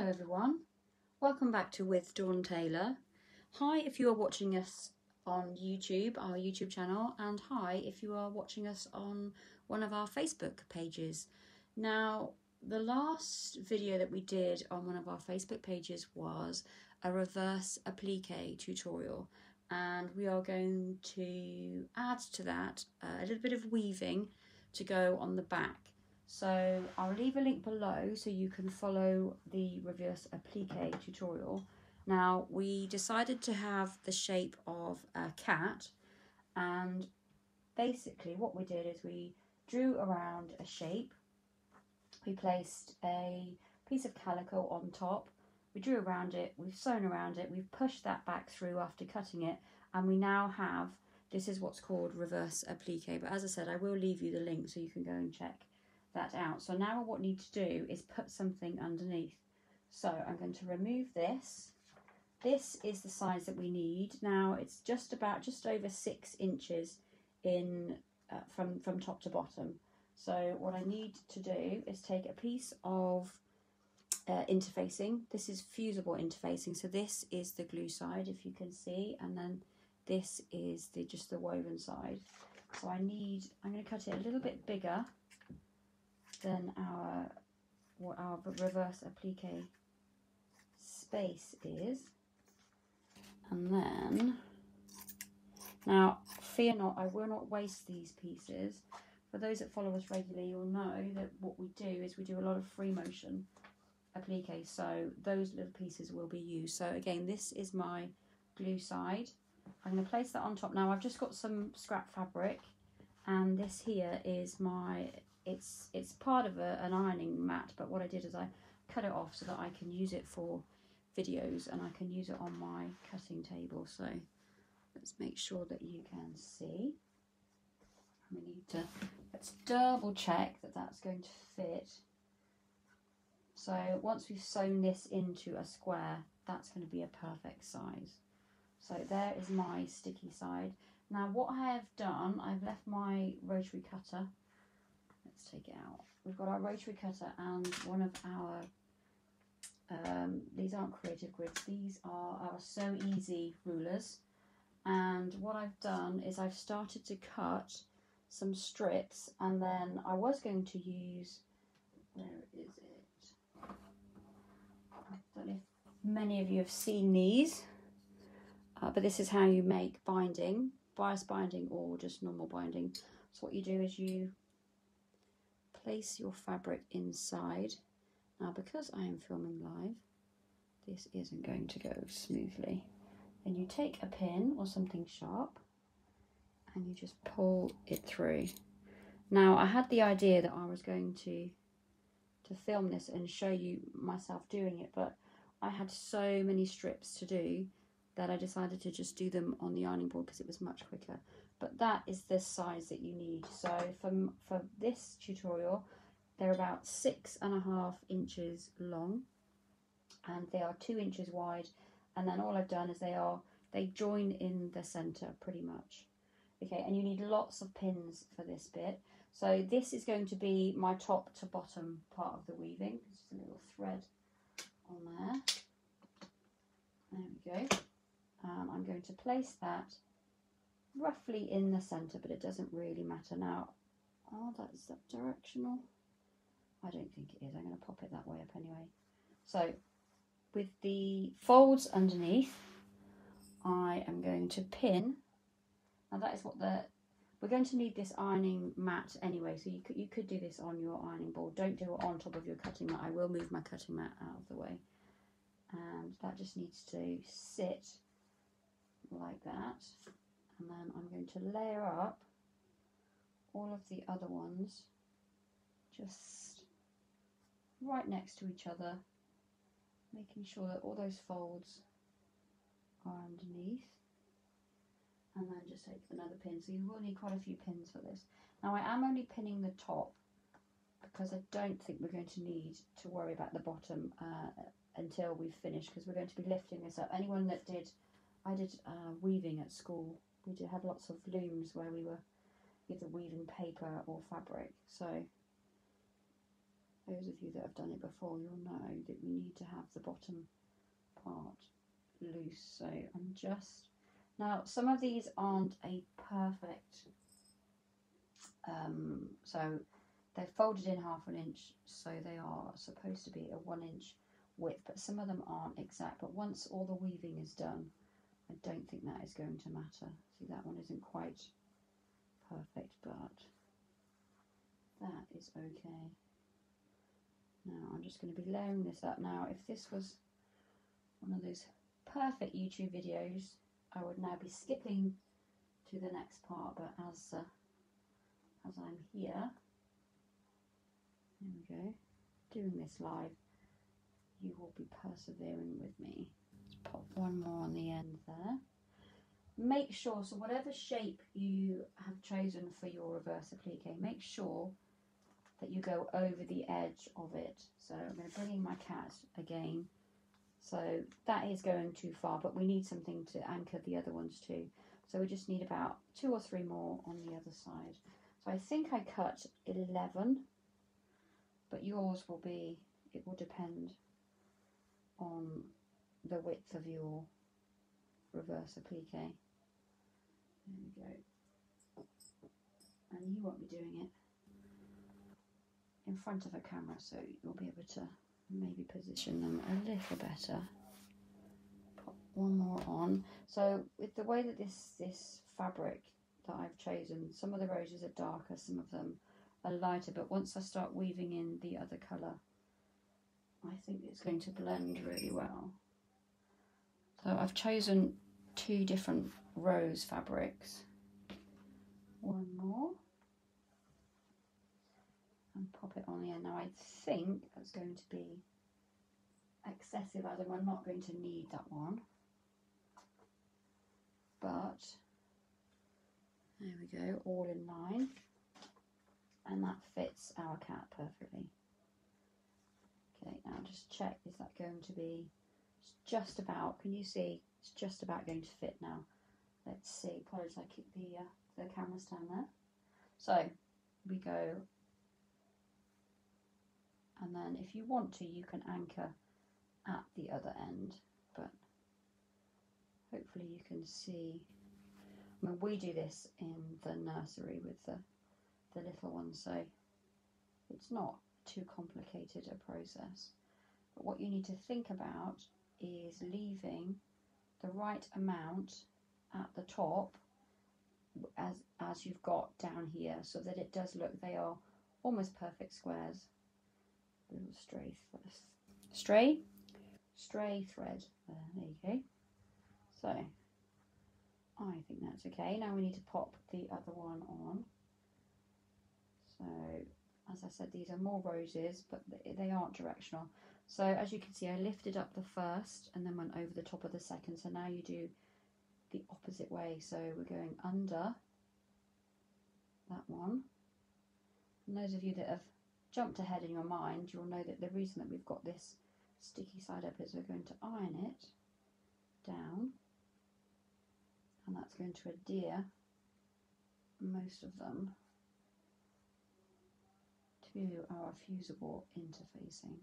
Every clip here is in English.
Hello everyone, welcome back to With Dawn Taylor. Hi if you are watching us on YouTube, our YouTube channel, and hi if you are watching us on one of our Facebook pages. Now, the last video that we did on one of our Facebook pages was a reverse applique tutorial, and we are going to add to that a little bit of weaving to go on the back. So I'll leave a link below so you can follow the reverse applique tutorial. Now, we decided to have the shape of a cat, and basically what we did is we drew around a shape. We placed a piece of calico on top, we drew around it, we've sewn around it, we've pushed that back through after cutting it, and we now have, this is what's called reverse applique. But as I said, I will leave you the link so you can go and check that out. So now what we need to do is put something underneath. So I'm going to remove this. This is the size that we need. Now it's just over 6 inches in from top to bottom. So what I need to do is take a piece of interfacing. This is fusible interfacing. So this is the glue side, if you can see, and then this is just the woven side. So I'm going to cut it a little bit bigger than what our reverse applique space is. And then, now fear not, I will not waste these pieces. For those that follow us regularly, you'll know that what we do is we do a lot of free motion applique, so those little pieces will be used. So again, this is my glue side. I'm going to place that on top. Now I've just got some scrap fabric, and this here is my, it's part of an ironing mat, but what I did is I cut it off so that I can use it for videos and I can use it on my cutting table. So let's make sure that you can see. We need to, let's double check that that's going to fit. So once we've sewn this into a square, that's going to be a perfect size. So there is my sticky side. Now what I have done, I've left my rotary cutter. Let's take it out. We've got our rotary cutter and one of our, these aren't creative grids, these are our So Easy rulers. And what I've done is I've started to cut some strips, and then I was going to use, where is it? I don't know if many of you have seen these, but this is how you make binding, bias binding or just normal binding. So what you do is you place your fabric inside. Now because I am filming live, this isn't going to go smoothly. And you take a pin or something sharp and you just pull it through. Now I had the idea that I was going to film this and show you myself doing it, but I had so many strips to do that I decided to just do them on the ironing board because it was much quicker. But that is the size that you need. So for this tutorial, they're about 6.5 inches long, and they are 2 inches wide. And then all I've done is they join in the center pretty much. Okay, and you need lots of pins for this bit. So this is going to be my top to bottom part of the weaving. Just a little thread on there. There we go. I'm going to place that roughly in the center, but it doesn't really matter. Now, is that directional? I don't think it is. I'm going to pop it that way up anyway. So with the folds underneath, I am going to pin. Now that is what we're going to need this ironing mat anyway, so you could do this on your ironing board. Don't do it on top of your cutting mat. I will move my cutting mat out of the way. And that just needs to sit like that. And then I'm going to layer up all of the other ones just right next to each other, making sure that all those folds are underneath. And then just take another pin. So you will need quite a few pins for this. Now I am only pinning the top because I don't think we're going to need to worry about the bottom until we've finished, because we're going to be lifting this up. Anyone that I did weaving at school, we had lots of looms where we were either weaving paper or fabric. So those of you that have done it before, you'll know that we need to have the bottom part loose. So I'm just, now some of these aren't a perfect, so they're folded in 1/2 inch, so they are supposed to be a 1 inch width, but some of them aren't exact. But once all the weaving is done, I don't think that is going to matter. See, that one isn't quite perfect, but that is okay. Now I'm just going to be layering this up. Now if this was one of those perfect YouTube videos, I would now be skipping to the next part, but as I'm here, there we go, doing this live, you will be persevering with me. Let's pop one more on the end there. Make sure, so whatever shape you have chosen for your reverse applique, make sure that you go over the edge of it. So I'm going to bring in my cat again. So that is going too far, but we need something to anchor the other ones too. So we just need about 2 or 3 more on the other side. So I think I cut 11, but yours will be, it will depend on the width of your reverse applique. There we go. And you won't be doing it in front of a camera, so you'll be able to maybe position them a little better. Pop one more on. So with the way that this fabric that I've chosen, some of the roses are darker, some of them are lighter, but once I start weaving in the other colour, I think it's going to blend really well. So I've chosen 2 different rose fabrics. One more. And pop it on the end. Now I think that's going to be excessive, as in we're not going to need that one. But there we go, all in line. And that fits our cat perfectly. Okay, now just check, is that going to be, it's just about, can you see, it's just about going to fit now. Let's see, apologies, I keep the camera stand there. So we go, and then if you want to, you can anchor at the other end, but hopefully you can see. I mean, we do this in the nursery with the little ones, so it's not too complicated a process. But what you need to think about is leaving the right amount at the top as you've got down here, so that it does look, they are almost perfect squares. Little stray thread there you go. So I think that's okay. Now we need to pop the other one on. So as I said, these are more roses, but they aren't directional. So as you can see, I lifted up the first and then went over the top of the second. So now you do the opposite way. So we're going under that one. And those of you that have jumped ahead in your mind, you'll know that the reason that we've got this sticky side up is we're going to iron it down, and that's going to adhere most of them to our fusible interfacing.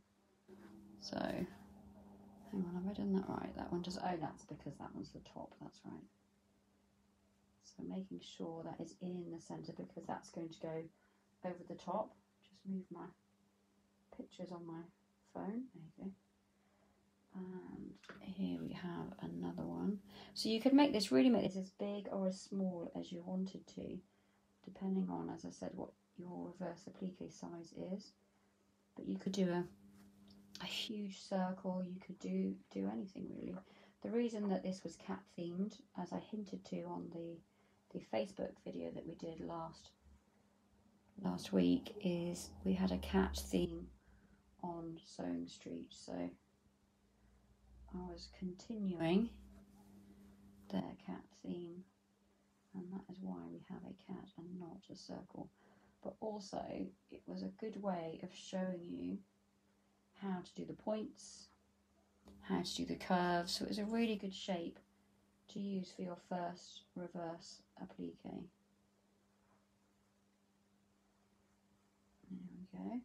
So hang on, have I done that right? That one does, oh, that's because that one's the top, that's right. So making sure that is in the centre, because that's going to go over the top. Just move my pictures on my phone, there you go. And here we have another one. So you could make this, really make this as big or as small as you wanted to, depending on, as I said, what your reverse applique size is. But you could do a huge circle, you could do anything really. The reason that this was cat themed, as I hinted to on the Facebook video that we did last week, is we had a cat theme on Sewing Street, so I was continuing their cat theme, and that is why we have a cat and not a circle. But also it was a good way of showing you how to do the points, how to do the curves, so it was a really good shape to use for your first reverse applique. There we go.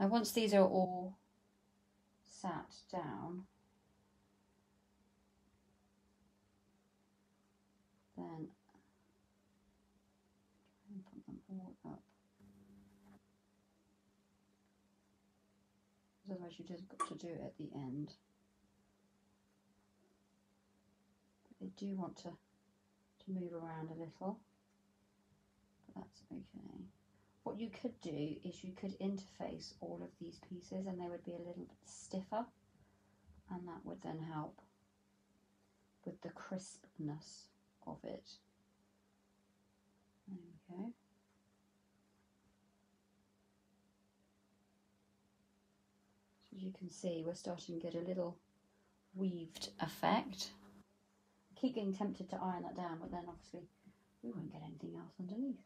Now once these are all sat down, then put them all up. Otherwise you just got to do it at the end. But they do want to move around a little, but that's okay. What you could do is you could interface all of these pieces and they would be a little bit stiffer, and that would then help with the crispness of it. There we go. So as you can see, we're starting to get a little weaved effect. I keep getting tempted to iron that down, but then obviously we won't get anything else underneath.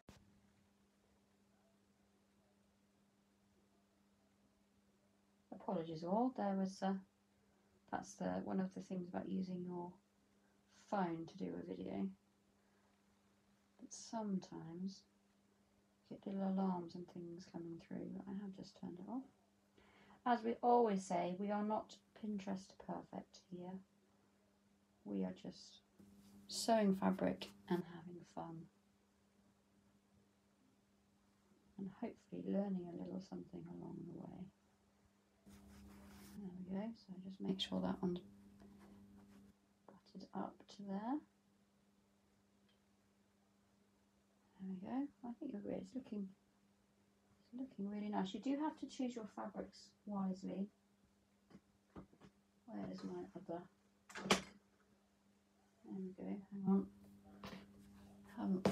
Apologies all, there was that's one of the things about using your phone to do a video, but sometimes you get little alarms and things coming through, but I have just turned it off. As we always say, we are not Pinterest perfect here, we are just sewing fabric and having fun, and hopefully learning a little something along the way. There we go, so just make sure that one's butted up to there. There we go, I think it's looking really nice. You do have to choose your fabrics wisely. Where is my other? There we go, hang on. Haven't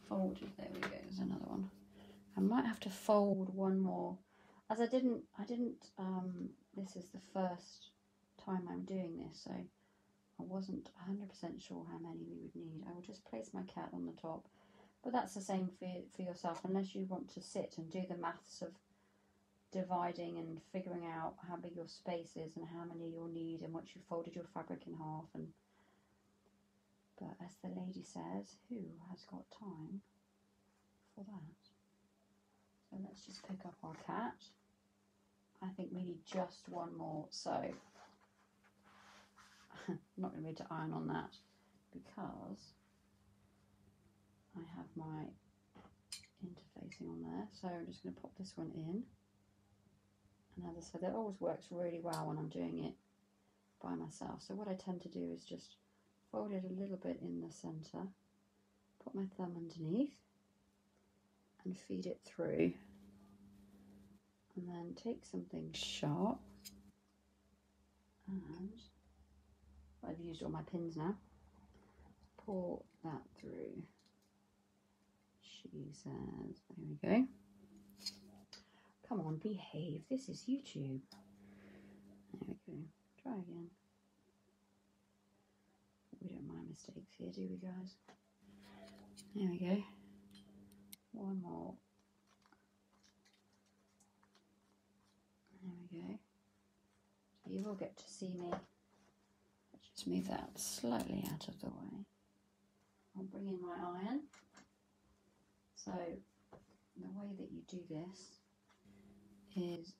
folded, there we go, there's another one. I might have to fold one more, as I didn't, this is the first time I'm doing this, so I wasn't 100% sure how many we would need. I will just place my cat on the top, but that's the same for yourself, unless you want to sit and do the maths of dividing and figuring out how big your space is and how many you'll need, and once you've folded your fabric in half. And but as the lady says, who has got time for that? So let's just pick up our cat. I think we need just one more, so I'm not going to be able to iron on that because I have my interfacing on there. So I'm just going to pop this one in. And as I said, that always works really well when I'm doing it by myself. So what I tend to do is just fold it a little bit in the centre, put my thumb underneath and feed it through. And then take something sharp, and I've used all my pins now, pull that through. She says, there we go. Come on, behave, this is YouTube. There we go, try again. We don't mind mistakes here, do we guys? There we go. One more. There we go. So you will get to see me. Let's just move that slightly out of the way. I'll bring in my iron. So the way that you do this is,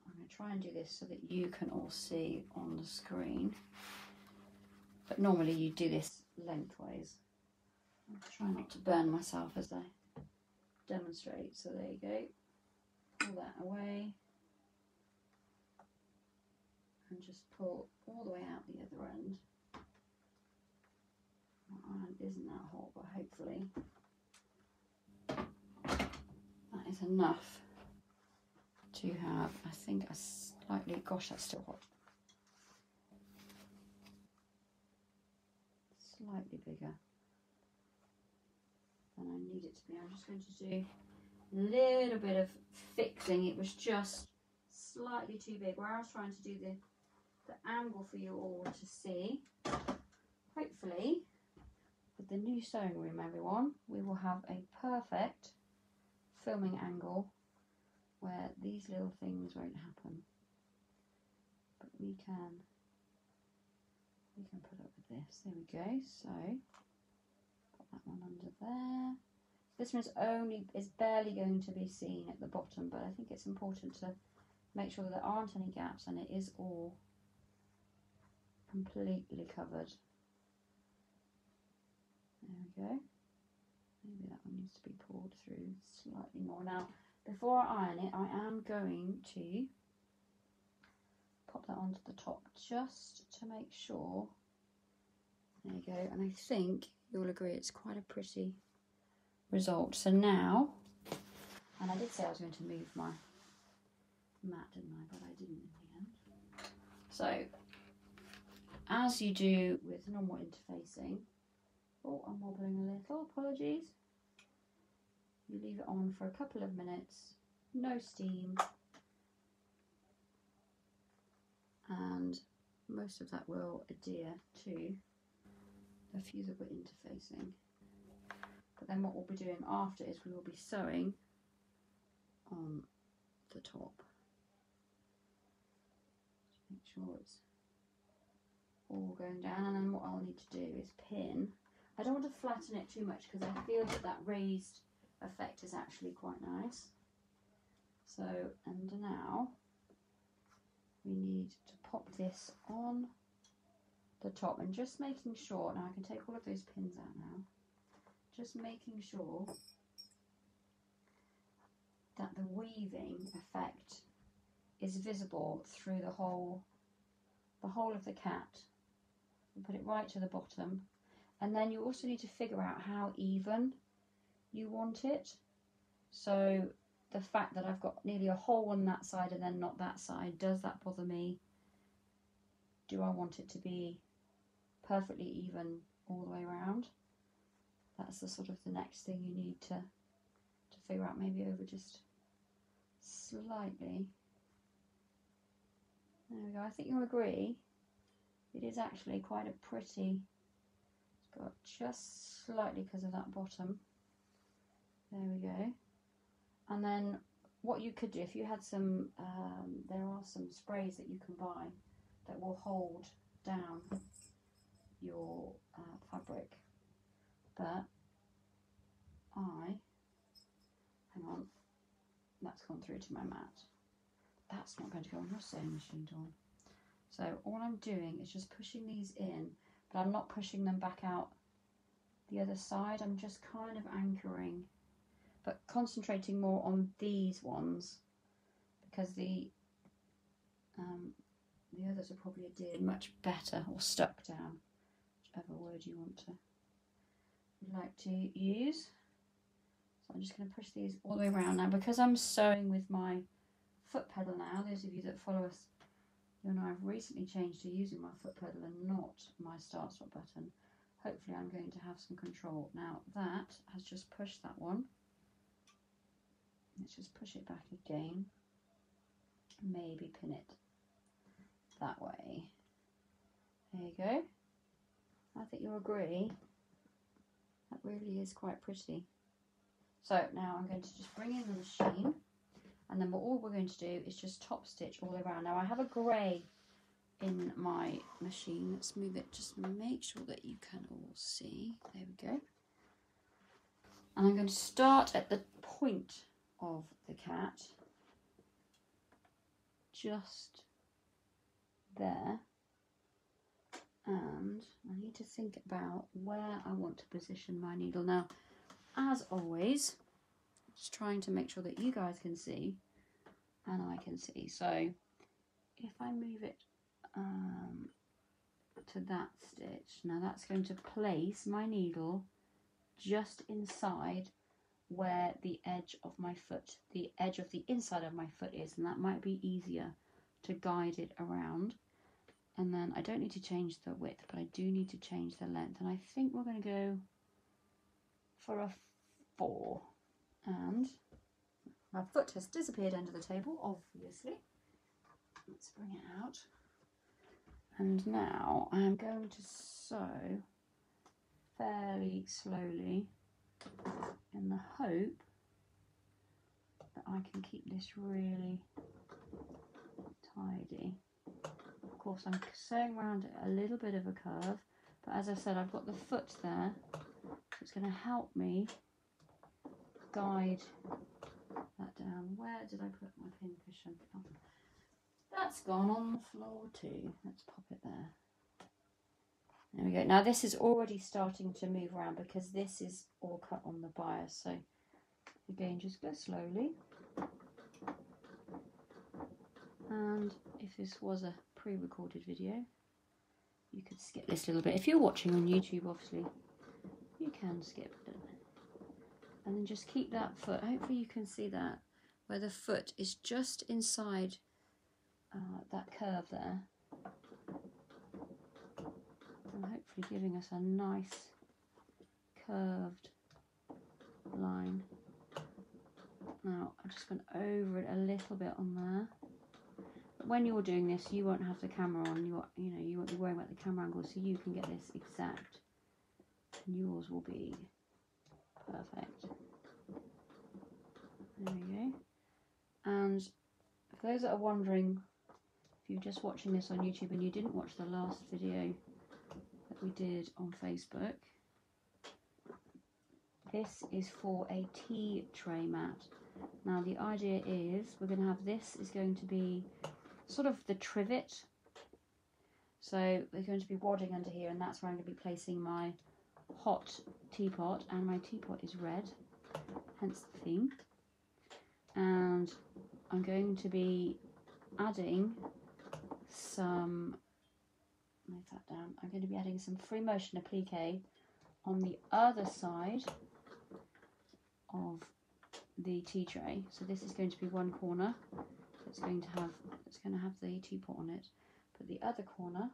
I'm going to try and do this so that you can all see on the screen. But normally you do this lengthways. I'll try not to burn myself as I demonstrate. So there you go. Pull that away and just pull all the way out the other end. My iron isn't that hot, but hopefully that is enough to have, I think, a slightly, gosh, that's still hot, slightly bigger than I need it to be. I'm just going to do a little bit of fixing. It was just slightly too big where I was trying to do the angle for you all to see. Hopefully with the new sewing room, everyone, we will have a perfect filming angle where these little things won't happen, but we can put up with this. There we go. So put that one under there. This one is barely going to be seen at the bottom, but I think it's important to make sure that there aren't any gaps and it is all completely covered. There we go. Maybe that one needs to be pulled through slightly more. Now, before I iron it, I am going to pop that onto the top just to make sure. There you go. And I think you'll agree it's quite a pretty result. So now, and I did say I was going to move my mat, didn't I? But I didn't in the end. So, as you do with normal interfacing, oh, I'm wobbling a little, apologies. You leave it on for a couple of minutes, no steam, and most of that will adhere to the few that we're interfacing. But then what we'll be doing after is we will be sewing on the top. Just make sure it's all going down, and then what I'll need to do is pin. I don't want to flatten it too much because I feel that that raised effect is actually quite nice. So, and now we need to pop this on the top, and just making sure, now I can take all of those pins out now, just making sure that the weaving effect is visible through the whole of the cat. And put it right to the bottom, and then you also need to figure out how even you want it. So the fact that I've got nearly a hole on that side and then not that side, does that bother me? Do I want it to be perfectly even all the way around? That's the sort of the next thing you need to figure out, maybe over just slightly. There we go. I think you'll agree it is actually quite a pretty, it's got just slightly because of that bottom. There we go. And then what you could do, if you had some, there are some sprays that you can buy that will hold down your fabric. But hang on, that's gone through to my mat. That's not going to go on your sewing machine, Dawn. So all I'm doing is just pushing these in, but I'm not pushing them back out the other side. I'm just kind of anchoring, but concentrating more on these ones because the others are probably adhered much better or stuck down, whichever word you would like to use. So I'm just going to push these all the way around now, because I'm sewing with my foot pedal now. Those of you that follow us, you'll know I've recently changed to using my foot pedal and not my start stop button. Hopefully I'm going to have some control. Now that has just pushed that one. Let's just push it back again. Maybe pin it that way. There you go. I think you'll agree that really is quite pretty. So now I'm going to just bring in the machine, and then all we're going to do is just top stitch all the way around. Now I have a grey in my machine. Let's move it just to make sure that you can all see. There we go. And I'm going to start at the point of the cat, just there, and I need to think about where I want to position my needle. Now, as always, just trying to make sure that you guys can see and I can see. So if I move it to that stitch, now that's going to place my needle just inside where the edge of my foot, the edge of the inside of my foot is, and that might be easier to guide it around. And then I don't need to change the width, but I do need to change the length, and I think we're going to go for a 4. And my foot has disappeared under the table, obviously. Let's bring it out. And now I'm going to sew fairly slowly in the hope that I can keep this really tidy. Of course, I'm sewing around it a little bit of a curve, but as I said, I've got the foot there, so it's going to help me guide that down. Where did I put my pin cushion? Oh, that's gone on the floor too. Let's pop it there. There we go. Now this is already starting to move around because this is all cut on the bias. So again, just go slowly. And if this was a pre-recorded video, you could skip this little bit. If you're watching on YouTube, obviously, you can skip it. And then just keep that foot. Hopefully you can see that, where the foot is just inside that curve there. And hopefully giving us a nice curved line. Now, I just went over it a little bit on there. But when you're doing this, you won't have the camera on. You won't be worrying about the camera angle, so you can get this exact. And yours will be perfect. There we go. And for those that are wondering, if you're just watching this on YouTube and you didn't watch the last video that we did on Facebook, this is for a tea tray mat. Now the idea is we're going to have this is going to be sort of the trivet. So we're going to be wadding under here, and that's where I'm going to be placing my hot teapot, and my teapot is red, hence the theme. And I'm going to be adding some, move that down, I'm going to be adding some free motion applique on the other side of the tea tray. So this is going to be one corner that's going to have the teapot on it, but the other corner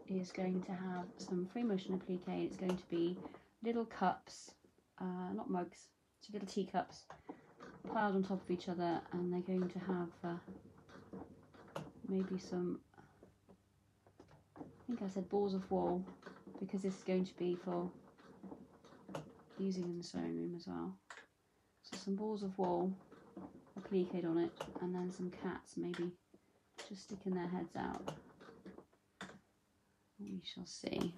is going to have some free motion applique. It's going to be little cups, not mugs, so little teacups piled on top of each other, and they're going to have maybe some, I think I said balls of wool, because this is going to be for using in the sewing room as well. So some balls of wool appliqued on it, and then some cats maybe just sticking their heads out. We shall see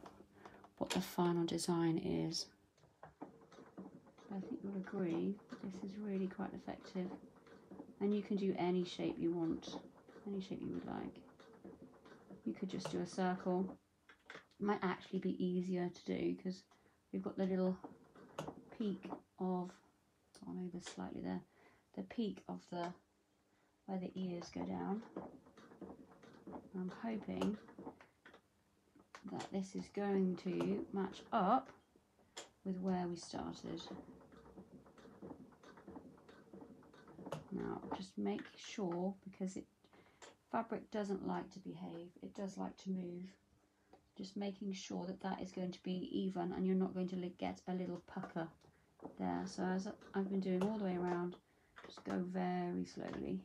what the final design is. I think you'll agree this is really quite effective, and you can do any shape you want, any shape you would like. You could just do a circle. It might actually be easier to do because we've got the little peak of, I'll move this slightly there, the peak of the where the ears go down. I'm hoping that this is going to match up with where we started. Now just make sure, because fabric doesn't like to behave, it does like to move, just making sure that that is going to be even and you're not going to get a little pucker there. So as I've been doing all the way around, just go very slowly,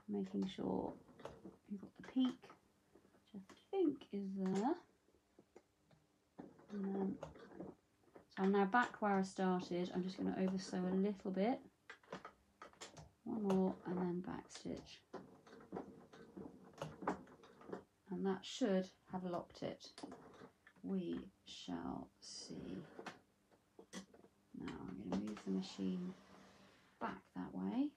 making sure you've got the peak, which I think is there. And then, so I'm now back where I started. I'm just going to over sew a little bit, one more, and then back stitch, and that should have locked it. We shall see. Now I'm going to move the machine back that way,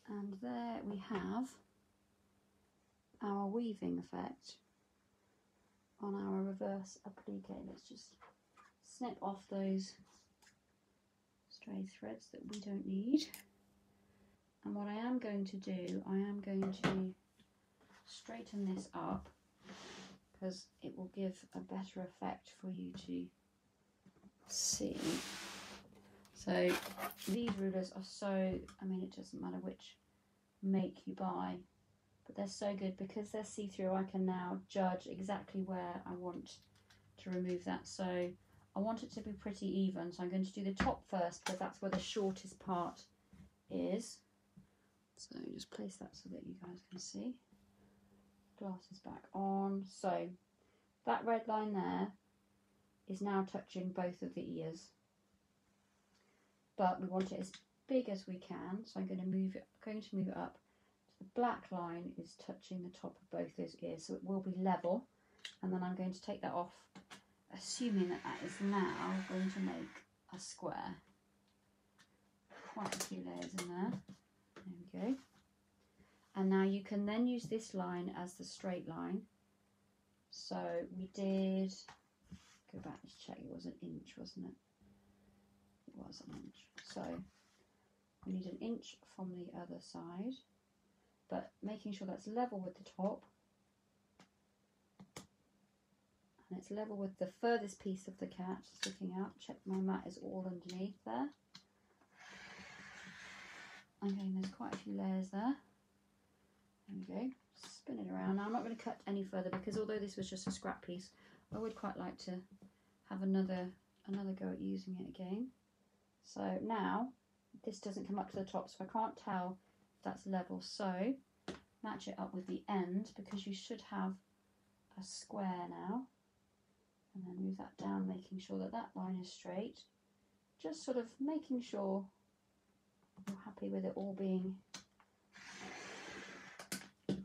and there we have our weaving effect on our reverse applique. Let's just snip off those stray threads that we don't need. And what I am going to do, I am going to straighten this up because it will give a better effect for you to see. So these rulers are so, I mean, it doesn't matter which make you buy, but they're so good because they're see-through. I can now judge exactly where I want to remove that. So I want it to be pretty even, so I'm going to do the top first because that's where the shortest part is. So just place that so that you guys can see. Glasses back on. So that red line there is now touching both of the ears, but we want it as big as we can, so I'm going to move it up. The black line is touching the top of both those ears, so it will be level, and then I'm going to take that off assuming that that is now going to make a square. Quite a few layers in there. There we go. And now you can then use this line as the straight line. So we did, go back to check, it was an inch, wasn't it? It was an inch. So we need an inch from the other side, but making sure that's level with the top. And it's level with the furthest piece of the cat sticking out. Check my mat is all underneath there. Okay, there's quite a few layers there. There we go. Spin it around. Now I'm not going to cut any further because although this was just a scrap piece, I would quite like to have another go at using it again. So now this doesn't come up to the top, so I can't tell if that's level. So match it up with the end because you should have a square now. And then move that down, making sure that that line is straight. Just sort of making sure you're happy with it all being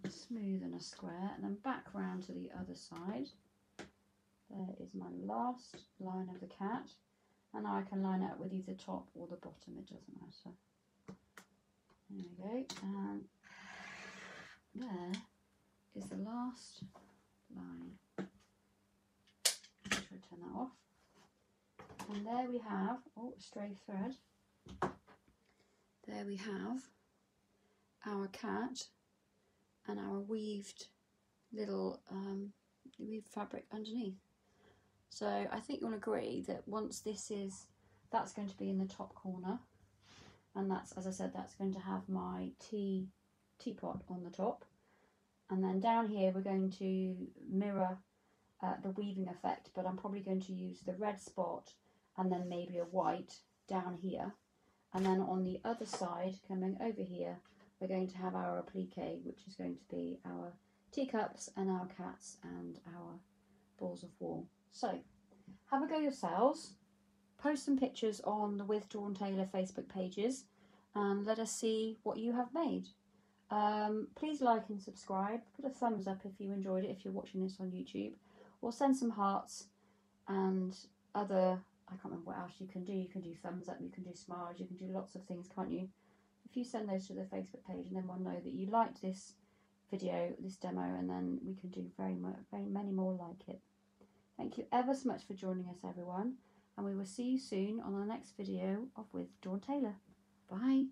smooth and a square, and then back round to the other side. There is my last line of the cat, and now I can line it up with either top or the bottom, it doesn't matter. There we go, and there is the last line. Make sure I turn that off. And there we have, oh, a stray thread. There we have our cat and our weaved little weaved fabric underneath. So I think you'll agree that once that's going to be in the top corner, and that's, as I said, that's going to have my teapot on the top, and then down here we're going to mirror the weaving effect, but I'm probably going to use the red spot and then maybe a white down here, and then on the other side coming over here we're going to have our appliqué, which is going to be our teacups and our cats and our balls of wool. So have a go yourselves, post some pictures on the With Dawn Taylor Facebook pages and let us see what you have made. Please like and subscribe, put a thumbs up if you enjoyed it, if you're watching this on YouTube, or send some hearts and other, I can't remember what else you can do. You can do thumbs up, you can do smiles, you can do lots of things, can't you? If you send those to the Facebook page, and then we'll know that you liked this video, this demo, and then we can do very many more like it. Thank you ever so much for joining us, everyone, and we will see you soon on the next video of With Dawn Taylor. Bye.